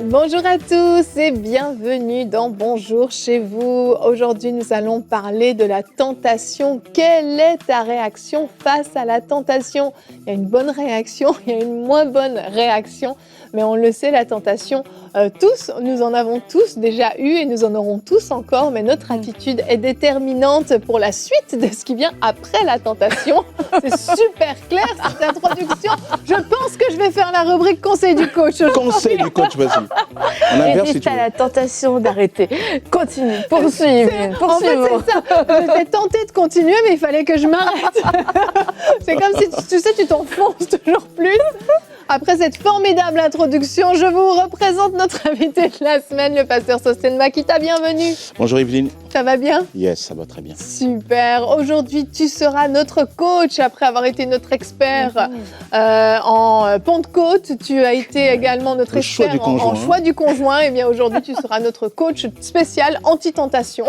Bonjour à tous et bienvenue dans Bonjour chez vous. Aujourd'hui, nous allons parler de la tentation. Quelle est ta réaction face à la tentation? Il y a une bonne réaction, il y a une moins bonne réaction, mais on le sait, la tentation, nous en avons tous déjà eu et nous en aurons tous encore, mais notre attitude est déterminante pour la suite de ce qui vient après la tentation. C'est super clair cette introduction. Je pense que je vais faire la rubrique conseil du coach. Conseil du coach, vas-y. On inverse si Résiste tu à veux. la tentation d'arrêter. Continue, poursuis. En fait, c'est ça. J'étais tentée de continuer, mais il fallait que je m'arrête. C'est comme si, tu sais, tu t'enfonces toujours plus. Après cette formidable introduction, je vous représente notre invité de la semaine, le pasteur Sostène Makita. Bienvenue. Bonjour Evelyne. Ça va bien? Yes, ça va très bien. Super. Aujourd'hui, tu seras notre coach après avoir été notre expert en Pentecôte. Tu as été également notre expert en choix du conjoint. Et bien aujourd'hui, tu seras notre coach spécial anti-tentation.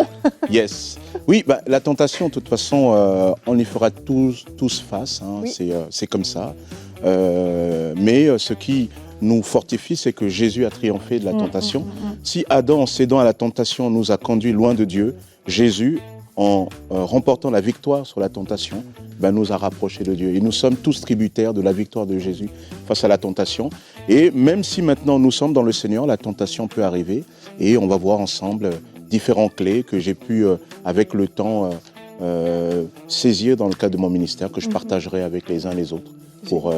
Yes. Oui, la tentation, de toute façon, on y fera tous face. Hein. Oui. C'est comme ça. Mais ce qui nous fortifie, c'est que Jésus a triomphé de la tentation. Si Adam, en cédant à la tentation, nous a conduits loin de Dieu, Jésus, en remportant la victoire sur la tentation, nous a rapprochés de Dieu. Et nous sommes tous tributaires de la victoire de Jésus face à la tentation. Et même si maintenant nous sommes dans le Seigneur, la tentation peut arriver. Et on va voir ensemble différentes clés que j'ai pu, avec le temps, saisir dans le cadre de mon ministère, que je partagerai avec les uns les autres pour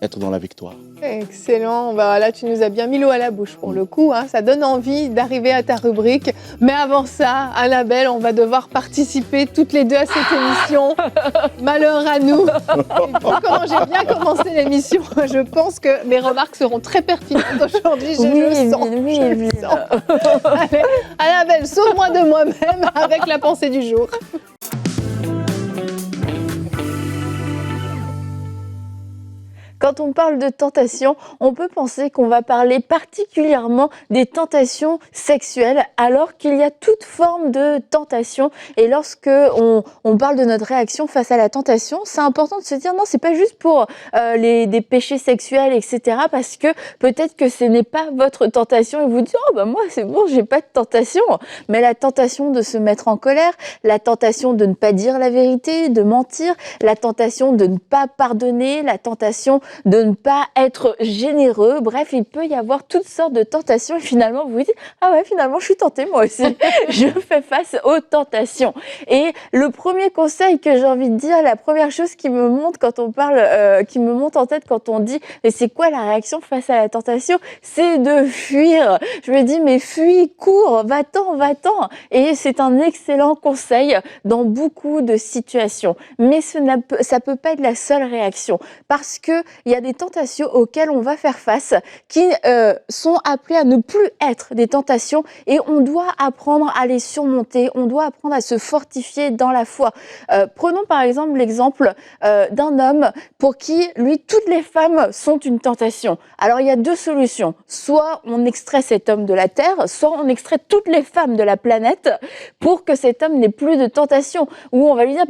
être dans la victoire. Excellent. Là, tu nous as bien mis l'eau à la bouche pour le coup. Hein. Ça donne envie d'arriver à ta rubrique. Mais avant ça, Annabelle, on va devoir participer toutes les deux à cette émission. Malheur à nous. Comment j'ai bien commencé l'émission. Je pense que mes remarques seront très pertinentes aujourd'hui. Je le sens. Allez, Annabelle, sauve-moi de moi-même avec la pensée du jour. Quand on parle de tentation, on peut penser qu'on va parler particulièrement des tentations sexuelles, alors qu'il y a toute forme de tentation. Et lorsque on parle de notre réaction face à la tentation, c'est important de se dire non, c'est pas juste pour des péchés sexuels, etc. Parce que peut-être que ce n'est pas votre tentation et vous dites moi c'est bon, j'ai pas de tentation. Mais la tentation de se mettre en colère, la tentation de ne pas dire la vérité, de mentir, la tentation de ne pas pardonner, la tentation de ne pas être généreux. Bref, il peut y avoir toutes sortes de tentations et finalement, vous vous dites « Ah ouais, finalement, je suis tentée moi aussi. Je fais face aux tentations. » Et le premier conseil que j'ai envie de dire, la première chose qui me monte quand on parle, qui me monte en tête quand on dit « Mais c'est quoi la réaction face à la tentation ?» C'est de fuir. Je me dis « Mais fuis, cours, va-t'en, va-t'en. » Et c'est un excellent conseil dans beaucoup de situations. Mais ça peut pas être la seule réaction parce que il y a des tentations auxquelles on va faire face qui sont appelées à ne plus être des tentations et on doit apprendre à les surmonter, on doit apprendre à se fortifier dans la foi. Prenons par exemple l'exemple d'un homme pour qui, lui, toutes les femmes sont une tentation. Alors il y a deux solutions. Soit on extrait cet homme de la terre, soit on extrait toutes les femmes de la planète pour que cet homme n'ait plus de tentation. Ou on va lui dire,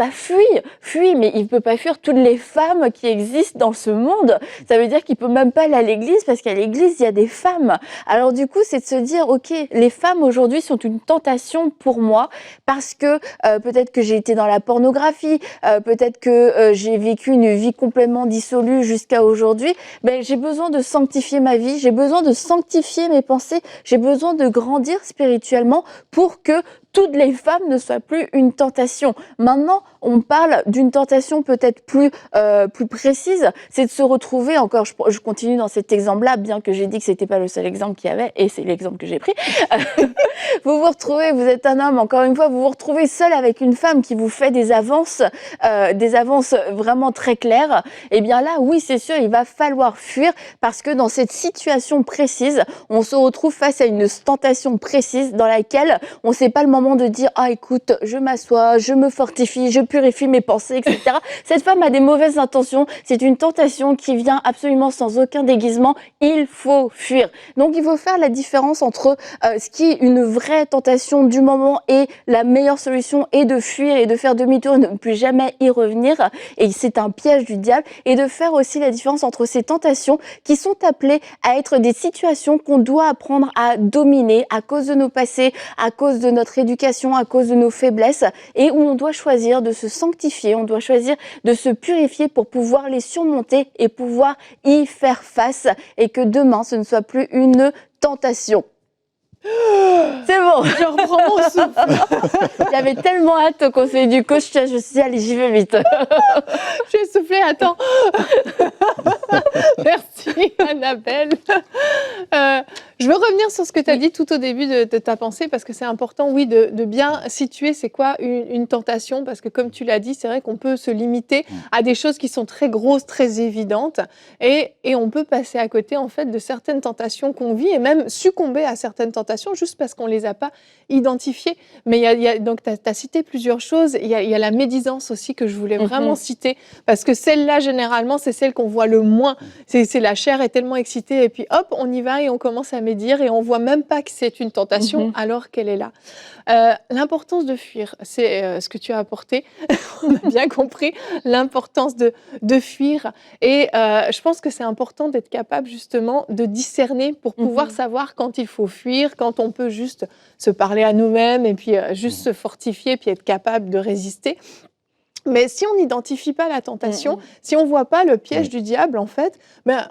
fuis, mais il ne peut pas fuir toutes les femmes qui existent dans ce monde. Ça veut dire qu'il peut même pas aller à l'église parce qu'à l'église, il y a des femmes. Alors du coup, c'est de se dire, ok, les femmes aujourd'hui sont une tentation pour moi parce que peut-être que j'ai été dans la pornographie, peut-être que j'ai vécu une vie complètement dissolue jusqu'à aujourd'hui. J'ai besoin de sanctifier ma vie, j'ai besoin de sanctifier mes pensées, j'ai besoin de grandir spirituellement pour que toutes les femmes ne soient plus une tentation. Maintenant, on parle d'une tentation peut-être plus précise, c'est de se retrouver, encore je continue dans cet exemple-là, bien que j'ai dit que c'était pas le seul exemple qu'il y avait, et c'est l'exemple que j'ai pris. Vous vous retrouvez, vous êtes un homme, encore une fois, vous vous retrouvez seul avec une femme qui vous fait des avances vraiment très claires. Et bien là, oui, c'est sûr, il va falloir fuir parce que dans cette situation précise, on se retrouve face à une tentation précise dans laquelle on ne sait pas le moment moment de dire « Ah, écoute, je m'assois, je me fortifie, je purifie mes pensées, etc. » Cette femme a des mauvaises intentions. C'est une tentation qui vient absolument sans aucun déguisement. Il faut fuir. Donc, il faut faire la différence entre ce qui est une vraie tentation du moment et la meilleure solution est de fuir et de faire demi-tour et de ne plus jamais y revenir. Et c'est un piège du diable. Et de faire aussi la différence entre ces tentations qui sont appelées à être des situations qu'on doit apprendre à dominer à cause de nos passés, à cause de notre éducation, à cause de nos faiblesses, et où on doit choisir de se sanctifier, on doit choisir de se purifier pour pouvoir les surmonter et pouvoir y faire face, et que demain, ce ne soit plus une tentation. C'est bon. Je reprends mon souffle. J'avais tellement hâte au conseil du coach, je me suis dit, allez, j'y vais vite. J'ai soufflé, attends. Merci Annabelle. Je veux revenir sur ce que tu as dit tout au début de ta pensée, parce que c'est important, oui, de bien situer c'est quoi une tentation, parce que comme tu l'as dit, c'est vrai qu'on peut se limiter à des choses qui sont très grosses, très évidentes, et on peut passer à côté en fait de certaines tentations qu'on vit, et même succomber à certaines tentations juste parce qu'on ne les a pas identifiées. Mais donc tu as cité plusieurs choses, il y a la médisance aussi que je voulais vraiment citer, parce que celle-là, généralement, c'est celle qu'on voit le moins. C'est la chair est tellement excitée, et puis hop, on y va et on commence à médire, et on voit même pas que c'est une tentation alors qu'elle est là. L'importance de fuir, c'est ce que tu as apporté. On a bien compris l'importance de fuir. Et je pense que c'est important d'être capable justement de discerner pour pouvoir savoir quand il faut fuir, quand on peut juste se parler à nous-mêmes et puis juste se fortifier puis être capable de résister. Mais si on n'identifie pas la tentation, si on ne voit pas le piège du diable, en fait, ben,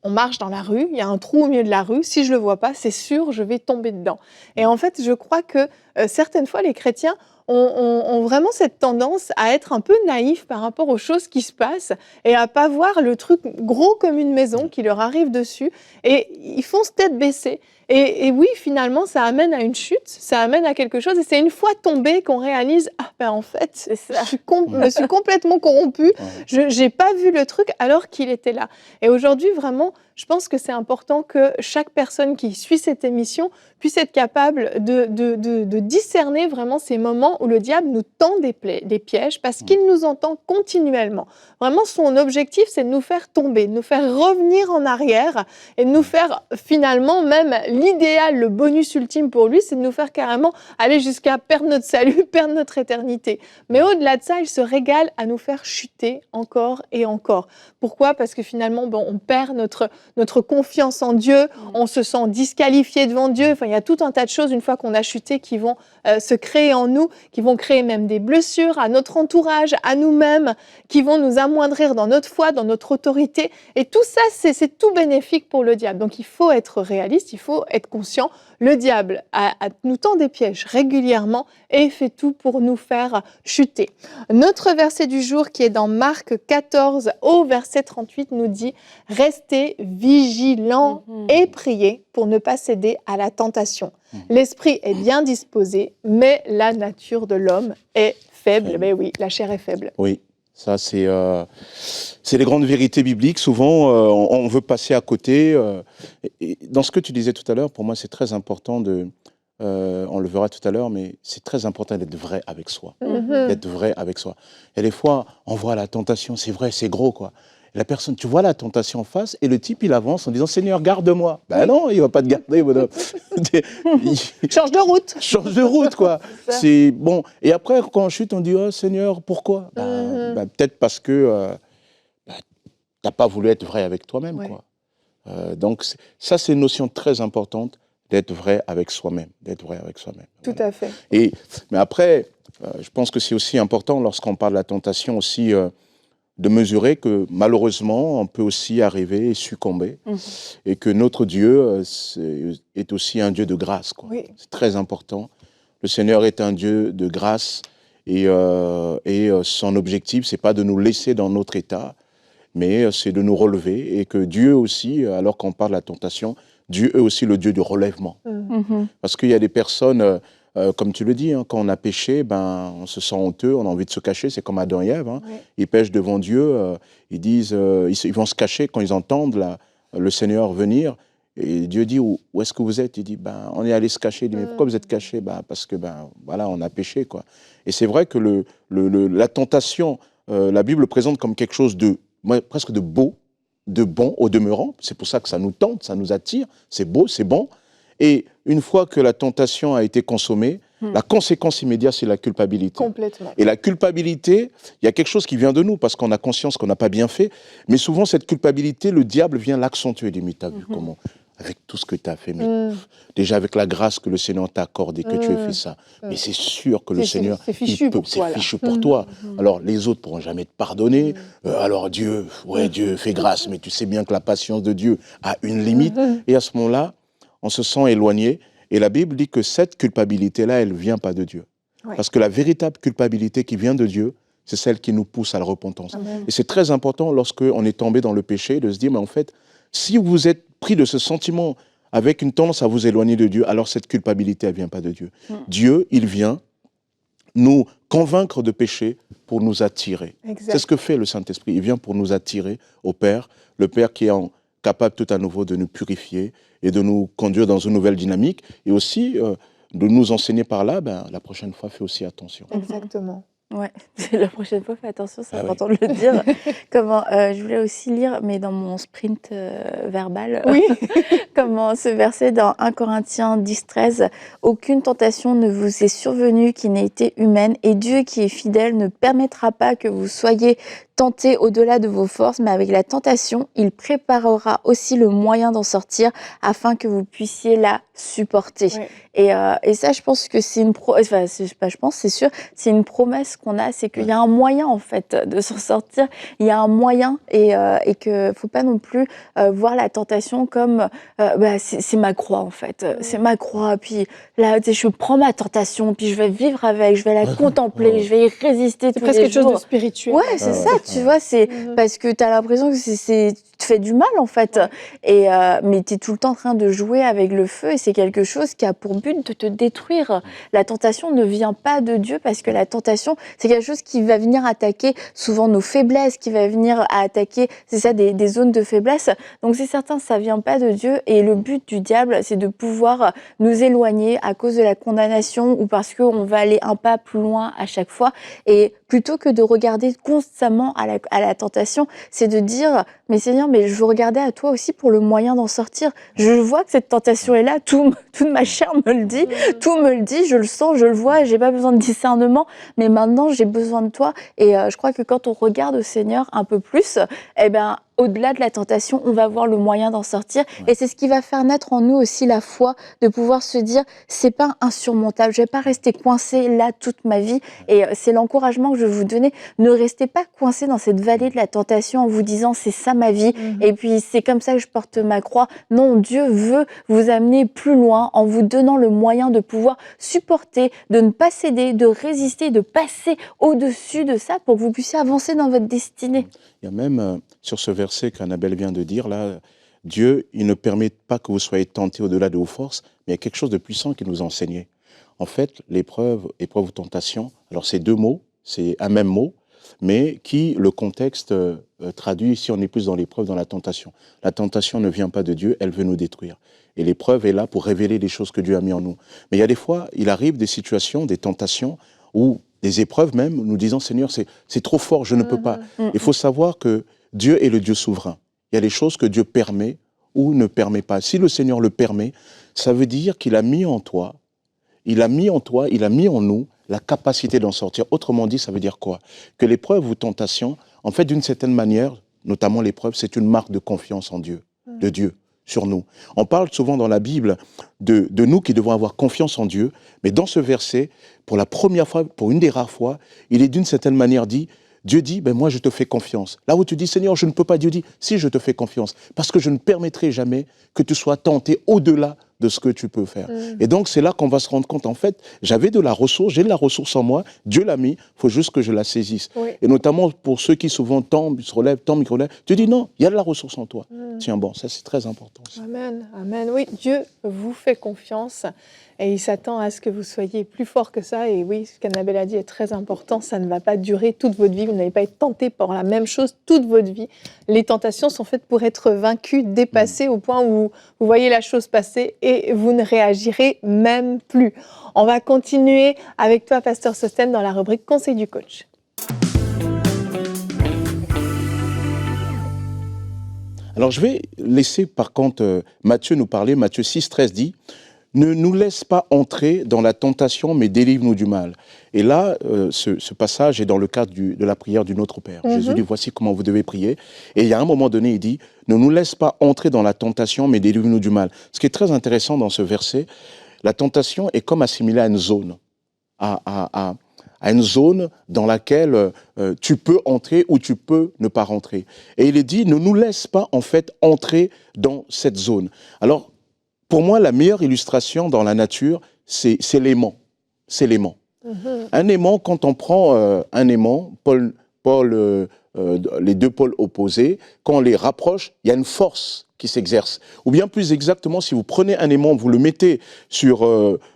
on marche dans la rue, il y a un trou au milieu de la rue, si je ne le vois pas, c'est sûr, je vais tomber dedans. Et en fait, je crois que certaines fois, les chrétiens ont vraiment cette tendance à être un peu naïfs par rapport aux choses qui se passent et à ne pas voir le truc gros comme une maison qui leur arrive dessus. Et ils foncent tête baissée. Et oui, finalement, ça amène à une chute, ça amène à quelque chose. Et c'est une fois tombé qu'on réalise, ah ben en fait, je me suis complètement corrompue, je n'ai pas vu le truc alors qu'il était là. Et aujourd'hui, vraiment, je pense que c'est important que chaque personne qui suit cette émission puisse être capable de discerner vraiment ces moments où le diable nous tend des pièges, parce qu'il nous entend continuellement. Vraiment, son objectif, c'est de nous faire tomber, de nous faire revenir en arrière et de nous faire finalement, même l'idéal, le bonus ultime pour lui, c'est de nous faire carrément aller jusqu'à perdre notre salut, perdre notre éternité. Mais au-delà de ça, il se régale à nous faire chuter encore et encore. Pourquoi ? Parce que finalement, on perd notre confiance en Dieu, on se sent disqualifié devant Dieu. Enfin, il y a tout un tas de choses, une fois qu'on a chuté, qui vont se créer en nous, qui vont créer même des blessures à notre entourage, à nous-mêmes, qui vont nous amoindrir dans notre foi, dans notre autorité. Et tout ça, c'est tout bénéfique pour le diable. Donc, il faut être réaliste, il faut être conscient. Le diable nous tend des pièges régulièrement et fait tout pour nous faire chuter. Notre verset du jour, qui est dans Marc 14 au verset 38, nous dit « Restez vigilants et priez pour ne pas céder à la tentation. L'esprit est bien disposé, mais la nature de l'homme est faible. » Mais oui, la chair est faible. Oui. Ça, c'est les grandes vérités bibliques. Souvent, on veut passer à côté. Et dans ce que tu disais tout à l'heure, pour moi, c'est très important on le verra tout à l'heure, mais c'est très important d'être vrai avec soi. D'être vrai avec soi. Et des fois, on voit la tentation, c'est vrai, c'est gros, quoi. La personne, tu vois la tentation en face, et le type, il avance en disant « Seigneur, garde-moi ». Ben non, il ne va pas te garder, bonhomme. Change de route. Change de route, quoi. C'est bon. Et après, quand on chute, on dit « Oh Seigneur, pourquoi ?» Peut-être parce que tu n'as pas voulu être vrai avec toi-même, quoi. Donc, ça, c'est une notion très importante, d'être vrai avec soi-même. D'être vrai avec soi-même. Tout à fait. Mais après, je pense que c'est aussi important, lorsqu'on parle de la tentation aussi, de mesurer que malheureusement, on peut aussi arriver et succomber, et que notre Dieu est aussi un Dieu de grâce, quoi. Oui. C'est très important. Le Seigneur est un Dieu de grâce, et son objectif, c'est pas de nous laisser dans notre état, mais c'est de nous relever, et que Dieu aussi, alors qu'on parle de la tentation, Dieu est aussi le Dieu du relèvement. Parce qu'il y a des personnes... comme tu le dis, hein, quand on a péché, on se sent honteux, on a envie de se cacher. C'est comme Adam et Ève. Hein. Ils pêchent devant Dieu, ils disent, ils vont se cacher quand ils entendent le Seigneur venir. Et Dieu dit, où est-ce que vous êtes? Il dit, ben, on est allé se cacher. Il dit, mais pourquoi vous êtes cachés? Ben, parce que, ben, voilà, on a péché, quoi. Et c'est vrai que la tentation, la Bible le présente comme quelque chose de presque de beau, de bon au demeurant. C'est pour ça que ça nous tente, ça nous attire. C'est beau, c'est bon. Et une fois que la tentation a été consommée, la conséquence immédiate, c'est la culpabilité. Complètement. Et la culpabilité, il y a quelque chose qui vient de nous, parce qu'on a conscience qu'on n'a pas bien fait. Mais souvent, cette culpabilité, le diable vient l'accentuer. Il dit, mais t'as vu comment, avec tout ce que tu as fait, mais déjà avec la grâce que le Seigneur t'a accordée, que tu aies fait ça, mais c'est sûr que le Seigneur, c'est fichu pour toi, là. fichu pour toi. Alors, les autres pourront jamais te pardonner. Alors, Dieu fait grâce, mais tu sais bien que la patience de Dieu a une limite. Et à ce moment-là, on se sent éloigné. Et la Bible dit que cette culpabilité-là, elle ne vient pas de Dieu. Ouais. Parce que la véritable culpabilité qui vient de Dieu, c'est celle qui nous pousse à la repentance. Amen. Et c'est très important lorsqu'on est tombé dans le péché de se dire, mais en fait, si vous êtes pris de ce sentiment avec une tendance à vous éloigner de Dieu, alors cette culpabilité, elle ne vient pas de Dieu. Dieu, il vient nous convaincre de péché pour nous attirer. Exact. C'est ce que fait le Saint-Esprit. Il vient pour nous attirer au Père, le Père qui est capable tout à nouveau de nous purifier et de nous conduire dans une nouvelle dynamique, et aussi de nous enseigner par là, ben, la prochaine fois, fais aussi attention. Exactement. Ouais, la prochaine fois, fais attention, c'est important de le dire. Comment, je voulais aussi lire, mais dans mon sprint verbal, oui. Comment ce verset dans 1 Corinthiens 10-13, « Aucune tentation ne vous est survenue qui n'ait été humaine, et Dieu qui est fidèle ne permettra pas que vous soyez tentés au-delà de vos forces, mais avec la tentation, il préparera aussi le moyen d'en sortir afin que vous puissiez la supporter. Oui. » Et ça, je pense que c'est c'est sûr, c'est une promesse qu'on a, c'est qu'il y a un moyen, en fait, de s'en sortir. Il y a un moyen, et que faut pas non plus voir la tentation comme c'est ma croix, en fait. C'est ma croix, puis là, je prends ma tentation, puis je vais vivre avec, je vais la contempler, je vais y résister tous les jours. C'est presque quelque chose de spirituel. Ouais, c'est ça, tu vois, c'est parce que tu as l'impression que tu fais du mal, en fait. Ouais. Mais tu es tout le temps en train de jouer avec le feu, et c'est quelque chose qui a pour but de te détruire. La tentation ne vient pas de Dieu, parce que la tentation, c'est quelque chose qui va venir attaquer souvent nos faiblesses, qui va venir à attaquer, c'est ça, des zones de faiblesse. Donc c'est certain, ça vient pas de Dieu, et le but du diable, c'est de pouvoir nous éloigner à cause de la condamnation, ou parce qu'on va aller un pas plus loin à chaque fois. Et plutôt que de regarder constamment à la tentation, c'est de dire, mais Seigneur, mais je veux regarder à toi aussi pour le moyen d'en sortir. Je vois que cette tentation est là, toute ma chair me le dit, tout me le dit, je le sens, je le vois, j'ai pas besoin de discernement, mais maintenant j'ai besoin de toi. Et je crois que quand on regarde au Seigneur un peu plus, eh ben, au-delà de la tentation, on va voir le moyen d'en sortir. Et c'est ce qui va faire naître en nous aussi la foi, de pouvoir se dire, c'est pas insurmontable, je vais pas rester coincé là toute ma vie. Et c'est l'encouragement que je vais vous donner. Ne restez pas coincé dans cette vallée de la tentation en vous disant, c'est ça ma vie, et puis c'est comme ça que je porte ma croix. Non, Dieu veut vous amener plus loin en vous donnant le moyen de pouvoir supporter, de ne pas céder, de résister, de passer au-dessus de ça pour que vous puissiez avancer dans votre destinée. Il y a même, sur ce verset qu'Annabelle vient de dire, là, Dieu, il ne permet pas que vous soyez tentés au-delà de vos forces, mais il y a quelque chose de puissant qui nous a enseigné. En fait, l'épreuve ou tentation, alors c'est deux mots, c'est un même mot, mais qui, le contexte traduit, si on est plus dans l'épreuve, dans la tentation. La tentation ne vient pas de Dieu, elle veut nous détruire. Et l'épreuve est là pour révéler les choses que Dieu a mis en nous. Mais il y a des fois, il arrive des situations, des tentations, où des épreuves même, nous disant, Seigneur, c'est trop fort, je ne peux pas. Il faut savoir que Dieu est le Dieu souverain. Il y a des choses que Dieu permet ou ne permet pas. Si le Seigneur le permet, ça veut dire qu'il a mis en toi, il a mis en nous la capacité d'en sortir. Autrement dit, ça veut dire quoi? Que l'épreuve ou tentation, en fait, d'une certaine manière, notamment l'épreuve, c'est une marque de confiance en Dieu, de Dieu sur nous. On parle souvent dans la Bible de nous qui devons avoir confiance en Dieu, mais dans ce verset, pour la première fois, pour une des rares fois, il est d'une certaine manière dit, Dieu dit, ben moi je te fais confiance. Là où tu dis, Seigneur, je ne peux pas, Dieu dit, si je te fais confiance, parce que je ne permettrai jamais que tu sois tenté au-delà de ce que tu peux faire. Et donc, c'est là qu'on va se rendre compte, en fait, j'avais de la ressource, j'ai de la ressource en moi, Dieu l'a mis, il faut juste que je la saisisse. Oui. Et notamment pour ceux qui souvent tombent, se relèvent, tombent, ils relèvent, tu dis non, il y a de la ressource en toi. Tiens, bon, ça c'est très important. Amen, amen. Oui, Dieu vous fait confiance et il s'attend à ce que vous soyez plus fort que ça. Et oui, ce qu'Annabelle a dit est très important, ça ne va pas durer toute votre vie. Vous n'allez pas être tenté par la même chose toute votre vie. Les tentations sont faites pour être vaincues, dépassées au point où vous voyez la chose passer et vous ne réagirez même plus. On va continuer avec toi, Pasteur Sostène, dans la rubrique Conseil du coach. Alors je vais laisser par contre Matthieu nous parler. Matthieu 6, 13 dit « Ne nous laisse pas entrer dans la tentation, mais délivre-nous du mal. » Et là, ce passage est dans le cadre de la prière du Notre Père. Jésus dit « Voici comment vous devez prier. » Et il y a un moment donné, il dit « Ne nous laisse pas entrer dans la tentation, mais délivre-nous du mal. » Ce qui est très intéressant dans ce verset, la tentation est comme assimilée à une zone, à une zone dans laquelle tu peux entrer ou tu peux ne pas rentrer. Et il est dit, ne nous laisse pas en fait entrer dans cette zone. Alors, pour moi, la meilleure illustration dans la nature, c'est l'aimant. C'est l'aimant. Un aimant, quand on prend un aimant, les deux pôles opposés, quand on les rapproche, il y a une force qui s'exerce. Ou bien plus exactement, si vous prenez un aimant, vous le mettez sur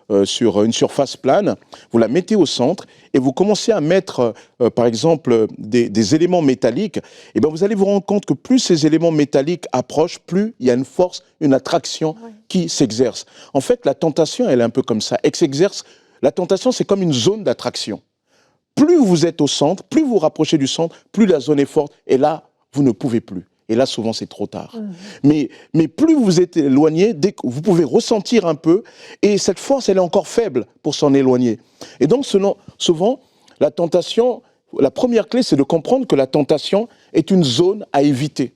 une surface plane, vous la mettez au centre et vous commencez à mettre, par exemple, des éléments métalliques, et bien vous allez vous rendre compte que plus ces éléments métalliques approchent, plus il y a une force, une attraction qui s'exerce. En fait, la tentation, elle est un peu comme ça. Elle s'exerce. La tentation, c'est comme une zone d'attraction. Plus vous êtes au centre, plus vous vous rapprochez du centre, plus la zone est forte, et là, vous ne pouvez plus. Et là, souvent, c'est trop tard. Mais plus vous êtes éloigné, dès que vous pouvez ressentir un peu, et cette force, elle est encore faible pour s'en éloigner. Et donc, souvent, la tentation, la première clé, c'est de comprendre que la tentation est une zone à éviter.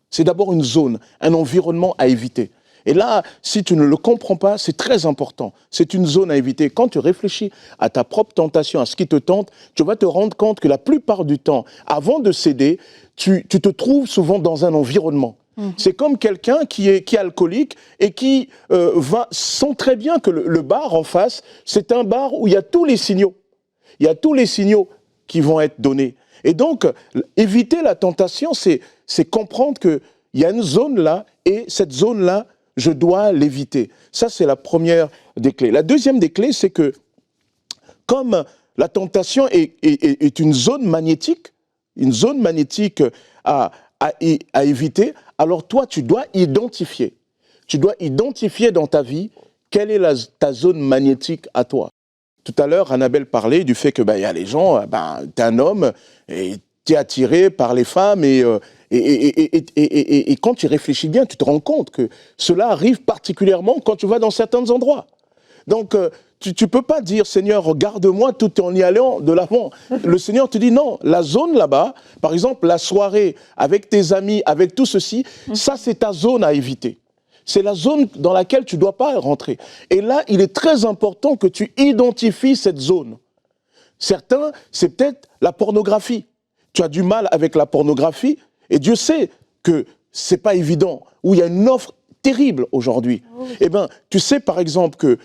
C'est d'abord une zone, un environnement à éviter. Et là, si tu ne le comprends pas, c'est très important. C'est une zone à éviter. Quand tu réfléchis à ta propre tentation, à ce qui te tente, tu vas te rendre compte que la plupart du temps, avant de céder, tu te trouves souvent dans un environnement. C'est comme quelqu'un qui est alcoolique et qui sent très bien que le bar en face, c'est un bar où il y a tous les signaux. Il y a tous les signaux qui vont être donnés. Et donc, éviter la tentation, c'est comprendre qu'il y a une zone là, et cette zone-là, je dois l'éviter. Ça, c'est la première des clés. La deuxième des clés, c'est que comme la tentation est une zone magnétique à éviter, alors toi, tu dois identifier. Tu dois identifier dans ta vie quelle est ta zone magnétique à toi. Tout à l'heure, Annabelle parlait du fait que y a les gens, t'es un homme et t'es attiré par les femmes et quand tu réfléchis bien, tu te rends compte que cela arrive particulièrement quand tu vas dans certains endroits. Donc, tu ne peux pas dire, Seigneur, regarde-moi tout en y allant de l'avant. Le Seigneur te dit, non, la zone là-bas, par exemple, la soirée avec tes amis, avec tout ceci, ça, c'est ta zone à éviter. C'est la zone dans laquelle tu ne dois pas rentrer. Et là, il est très important que tu identifies cette zone. Certains, c'est peut-être la pornographie. Tu as du mal avec la pornographie, et Dieu sait que ce n'est pas évident, où il y a une offre terrible aujourd'hui. Eh bien, tu sais par exemple que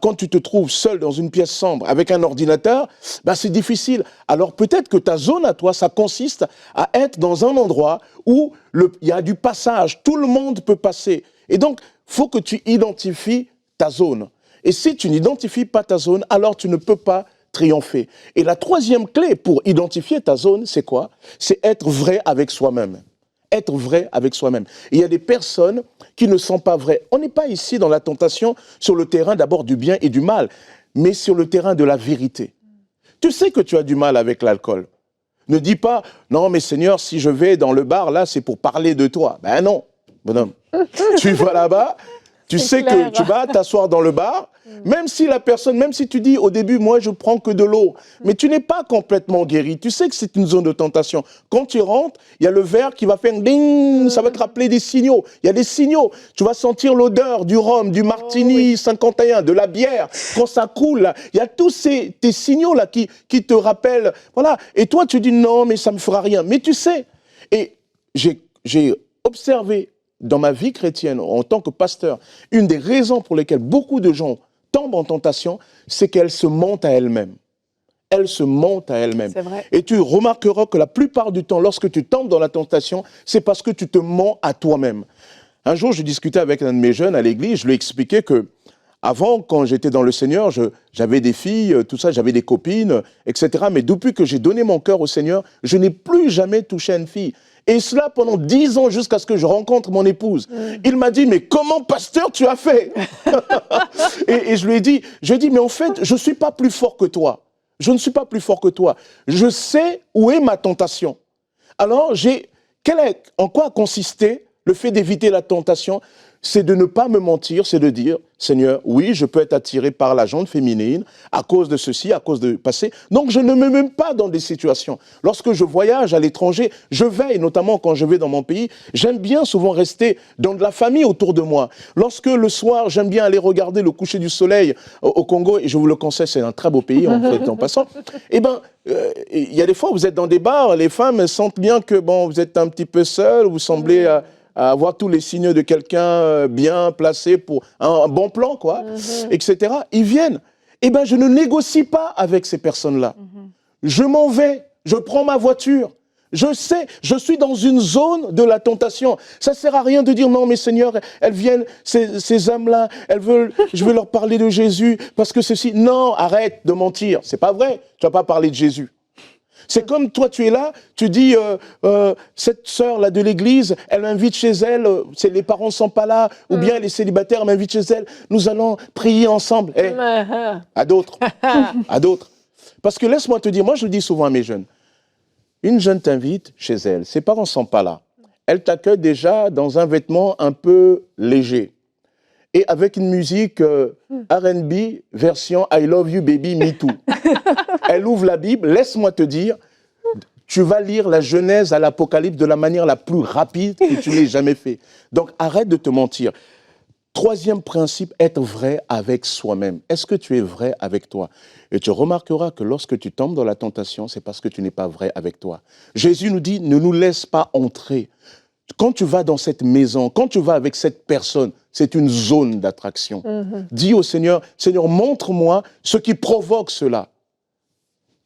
quand tu te trouves seul dans une pièce sombre avec un ordinateur, c'est difficile. Alors peut-être que ta zone à toi, ça consiste à être dans un endroit où il y a du passage, tout le monde peut passer. Et donc, il faut que tu identifies ta zone. Et si tu n'identifies pas ta zone, alors tu ne peux pas triompher. Et la troisième clé pour identifier ta zone, c'est quoi? C'est être vrai avec soi-même. Être vrai avec soi-même. Et il y a des personnes qui ne sont pas vraies. On n'est pas ici dans la tentation sur le terrain d'abord du bien et du mal, mais sur le terrain de la vérité. Tu sais que tu as du mal avec l'alcool. Ne dis pas, non mais Seigneur, si je vais dans le bar, là, c'est pour parler de toi. Ben non, bonhomme. Tu vas là-bas, tu sais clair. que tu vas t'asseoir dans le bar, même si la personne, même si tu dis au début, moi je prends que de l'eau, mais tu n'es pas complètement guéri, tu sais que c'est une zone de tentation. Quand tu rentres, il y a le verre qui va faire ding, ça va te rappeler des signaux. Il y a des signaux, tu vas sentir l'odeur du rhum, du martini 51, de la bière, quand ça coule, là. Il y a tous tes signaux là qui te rappellent, voilà. Et toi tu dis non, mais ça me fera rien. Mais tu sais, et j'ai observé dans ma vie chrétienne, en tant que pasteur, une des raisons pour lesquelles beaucoup de gens tombent en tentation, c'est qu'elles se mentent à elles-mêmes. Elles se mentent à elles-mêmes. C'est vrai. Et tu remarqueras que la plupart du temps, lorsque tu tombes dans la tentation, c'est parce que tu te mens à toi-même. Un jour, je discutais avec un de mes jeunes à l'église, je lui ai expliqué que avant, quand j'étais dans le Seigneur, j'avais des filles, tout ça, j'avais des copines, etc. Mais depuis que j'ai donné mon cœur au Seigneur, je n'ai plus jamais touché à une fille. Et cela pendant 10 ans jusqu'à ce que je rencontre mon épouse. Il m'a dit, mais comment, pasteur, tu as fait? et je lui ai dit, mais en fait, je ne suis pas plus fort que toi. Je ne suis pas plus fort que toi. Je sais où est ma tentation. Alors, en quoi a consisté le fait d'éviter la tentation? C'est de ne pas me mentir, c'est de dire, Seigneur, oui, je peux être attiré par la jante féminine à cause de ceci, à cause de passé. Donc, je ne me mets pas dans des situations. Lorsque je voyage à l'étranger, je veille, notamment quand je vais dans mon pays, j'aime bien souvent rester dans de la famille autour de moi. Lorsque le soir, j'aime bien aller regarder le coucher du soleil au Congo, et je vous le conseille, c'est un très beau pays, en fait, en passant. Eh bien, il y a des fois, vous êtes dans des bars, les femmes sentent bien que, bon, vous êtes un petit peu seul, vous semblez à avoir tous les signes de quelqu'un bien placé pour un bon plan, quoi, etc. Ils viennent. Eh bien, je ne négocie pas avec ces personnes-là. Je m'en vais, je prends ma voiture. Je sais, je suis dans une zone de la tentation. Ça ne sert à rien de dire, non, mais Seigneur, elles viennent, ces âmes-là, je vais leur parler de Jésus, parce que ceci... Non, arrête de mentir. C'est pas vrai, tu vas pas parler de Jésus. C'est comme toi, tu es là, tu dis, cette sœur-là de l'église, elle m'invite chez elle, les parents ne sont pas là, ou bien elle est célibataire, elle m'invite chez elle, nous allons prier ensemble. À d'autres, à d'autres. Parce que laisse-moi te dire, moi je le dis souvent à mes jeunes, une jeune t'invite chez elle, ses parents ne sont pas là, elle t'accueille déjà dans un vêtement un peu léger, et avec une musique R&B version I Love You Baby Me Too. Elle ouvre la Bible, laisse-moi te dire, tu vas lire la Genèse à l'Apocalypse de la manière la plus rapide que tu l'aies jamais fait. Donc arrête de te mentir. Troisième principe, être vrai avec soi-même. Est-ce que tu es vrai avec toi? Et tu remarqueras que lorsque tu tombes dans la tentation, c'est parce que tu n'es pas vrai avec toi. Jésus nous dit, ne nous laisse pas entrer. Quand tu vas dans cette maison, quand tu vas avec cette personne, c'est une zone d'attraction. Dis au Seigneur, Seigneur, montre-moi ce qui provoque cela.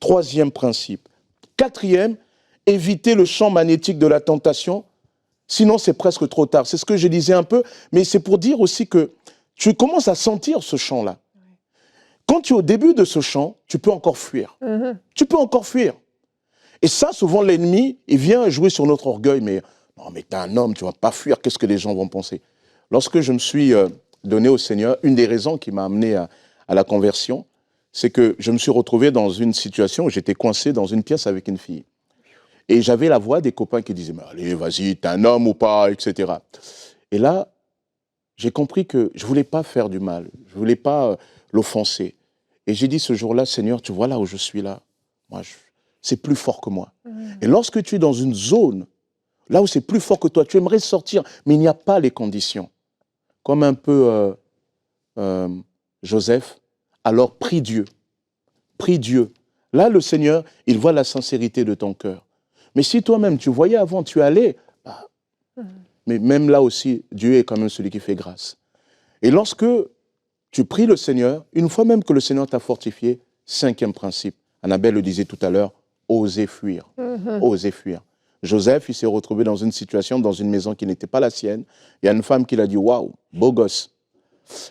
Troisième principe. Quatrième, éviter le champ magnétique de la tentation. Sinon, c'est presque trop tard. C'est ce que je disais un peu, mais c'est pour dire aussi que tu commences à sentir ce champ-là. Quand tu es au début de ce champ, tu peux encore fuir. Tu peux encore fuir. Et ça, souvent, l'ennemi, il vient jouer sur notre orgueil, mais non, mais t'es un homme, tu ne vas pas fuir, qu'est-ce que les gens vont penser? Lorsque je me suis donné au Seigneur, une des raisons qui m'a amené à la conversion, c'est que je me suis retrouvé dans une situation où j'étais coincé dans une pièce avec une fille. Et j'avais la voix des copains qui disaient, mais allez, vas-y, t'es un homme ou pas, etc. Et là, j'ai compris que je ne voulais pas faire du mal, je ne voulais pas l'offenser. Et j'ai dit ce jour-là, Seigneur, tu vois là où je suis là, moi, c'est plus fort que moi. Et lorsque tu es dans une zone, là où c'est plus fort que toi, tu aimerais sortir, mais il n'y a pas les conditions. Comme un peu Joseph, alors prie Dieu. Prie Dieu. Là, le Seigneur, il voit la sincérité de ton cœur. Mais si toi-même, tu voyais avant, tu allais, mais même là aussi, Dieu est quand même celui qui fait grâce. Et lorsque tu pries le Seigneur, une fois même que le Seigneur t'a fortifié, cinquième principe, Annabelle le disait tout à l'heure, oser fuir. Oser fuir. Joseph, il s'est retrouvé dans une situation, dans une maison qui n'était pas la sienne. Il y a une femme qui l'a dit, waouh, beau gosse.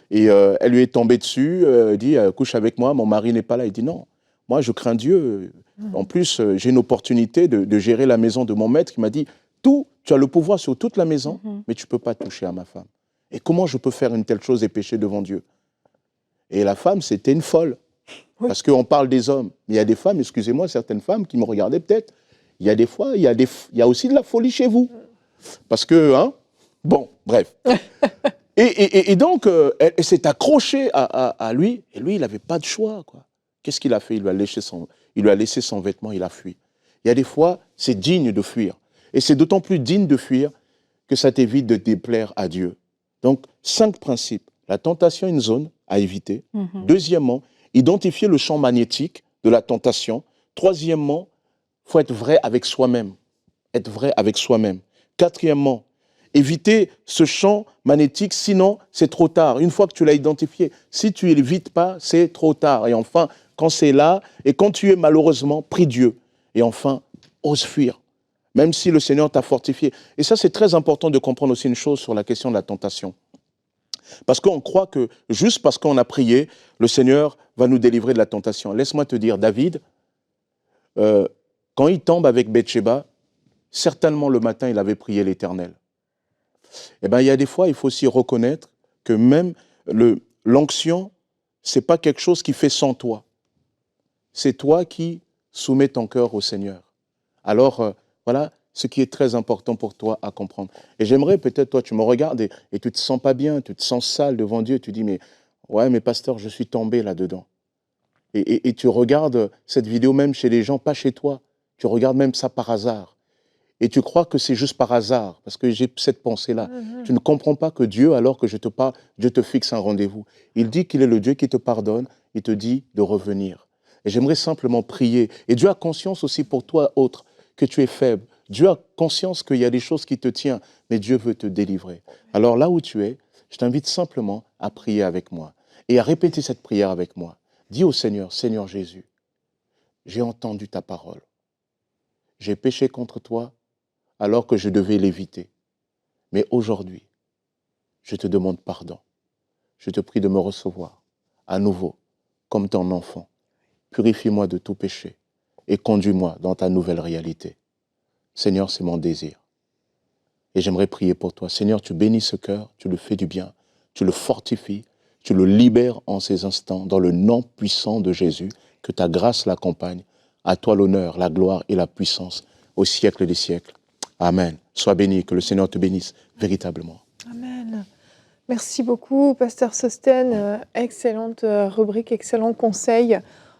Et elle lui est tombée dessus, dit, couche avec moi, mon mari n'est pas là. Il dit, non, moi je crains Dieu. En plus, j'ai une opportunité de gérer la maison de mon maître. Il m'a dit, tu as le pouvoir sur toute la maison, mais tu ne peux pas toucher à ma femme. Et comment je peux faire une telle chose et pécher devant Dieu? Et la femme, c'était une folle. Parce qu'on parle des hommes. Mais il y a des femmes, excusez-moi, certaines femmes qui me regardaient peut-être, il y a des fois, il y a aussi de la folie chez vous. Parce que, bon, bref. Et donc, elle s'est accrochée à lui, et lui, il n'avait pas de choix, quoi. Qu'est-ce qu'il a fait? Il lui a laissé son vêtement, il a fui. Il y a des fois, c'est digne de fuir. Et c'est d'autant plus digne de fuir que ça t'évite de déplaire à Dieu. Donc, 5 principes. La tentation, une zone à éviter. Deuxièmement, identifier le champ magnétique de la tentation. Troisièmement, il faut être vrai avec soi-même. Être vrai avec soi-même. Quatrièmement, éviter ce champ magnétique, sinon c'est trop tard. Une fois que tu l'as identifié, si tu ne l'évites pas, c'est trop tard. Et enfin, quand c'est là, et quand tu es malheureusement, prie Dieu. Et enfin, ose fuir, même si le Seigneur t'a fortifié. Et ça, c'est très important de comprendre aussi une chose sur la question de la tentation. Parce qu'on croit que juste parce qu'on a prié, le Seigneur va nous délivrer de la tentation. Laisse-moi te dire, David, quand il tombe avec Bathsheba, certainement le matin, il avait prié l'Éternel. Eh bien, il y a des fois, il faut aussi reconnaître que même l'onction, ce n'est pas quelque chose qui fait sans toi. C'est toi qui soumets ton cœur au Seigneur. Alors, voilà ce qui est très important pour toi à comprendre. Et j'aimerais peut-être, toi, tu me regardes et tu ne te sens pas bien, tu te sens sale devant Dieu, tu dis, mais pasteur, je suis tombé là-dedans. Et tu regardes cette vidéo même chez les gens, pas chez toi. Tu regardes même ça par hasard. Et tu crois que c'est juste par hasard, parce que j'ai cette pensée-là. Tu ne comprends pas que Dieu, alors que je te parle, Dieu te fixe un rendez-vous. Il dit qu'il est le Dieu qui te pardonne, il te dit de revenir. Et j'aimerais simplement prier. Et Dieu a conscience aussi pour toi, autre, que tu es faible. Dieu a conscience qu'il y a des choses qui te tiennent, mais Dieu veut te délivrer. Alors là où tu es, je t'invite simplement à prier avec moi et à répéter cette prière avec moi. Dis au Seigneur, Seigneur Jésus, j'ai entendu ta parole. J'ai péché contre toi alors que je devais l'éviter. Mais aujourd'hui, je te demande pardon. Je te prie de me recevoir à nouveau comme ton enfant. Purifie-moi de tout péché et conduis-moi dans ta nouvelle réalité. Seigneur, c'est mon désir. Et j'aimerais prier pour toi. Seigneur, tu bénis ce cœur, tu le fais du bien, tu le fortifies, tu le libères en ces instants dans le nom puissant de Jésus. Que ta grâce l'accompagne. À toi l'honneur, la gloire et la puissance au siècle des siècles. Amen. Sois béni, que le Seigneur te bénisse véritablement. Amen. Merci beaucoup, Pasteur Sostène. Excellente rubrique, excellent conseil.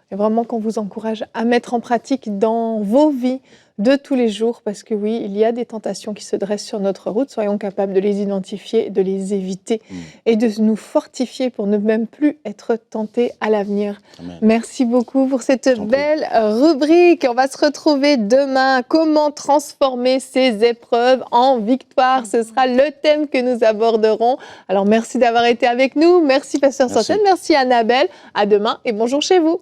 Et vraiment qu'on vous encourage à mettre en pratique dans vos vies de tous les jours, parce que oui, il y a des tentations qui se dressent sur notre route. Soyons capables de les identifier, de les éviter et de nous fortifier pour ne même plus être tentés à l'avenir. Amen. Merci beaucoup pour cette belle rubrique. On va se retrouver demain. Comment transformer ces épreuves en victoire? Ce sera le thème que nous aborderons. Alors merci d'avoir été avec nous. Merci Pasteur Sostène. Merci Annabelle. À demain et bonjour chez vous.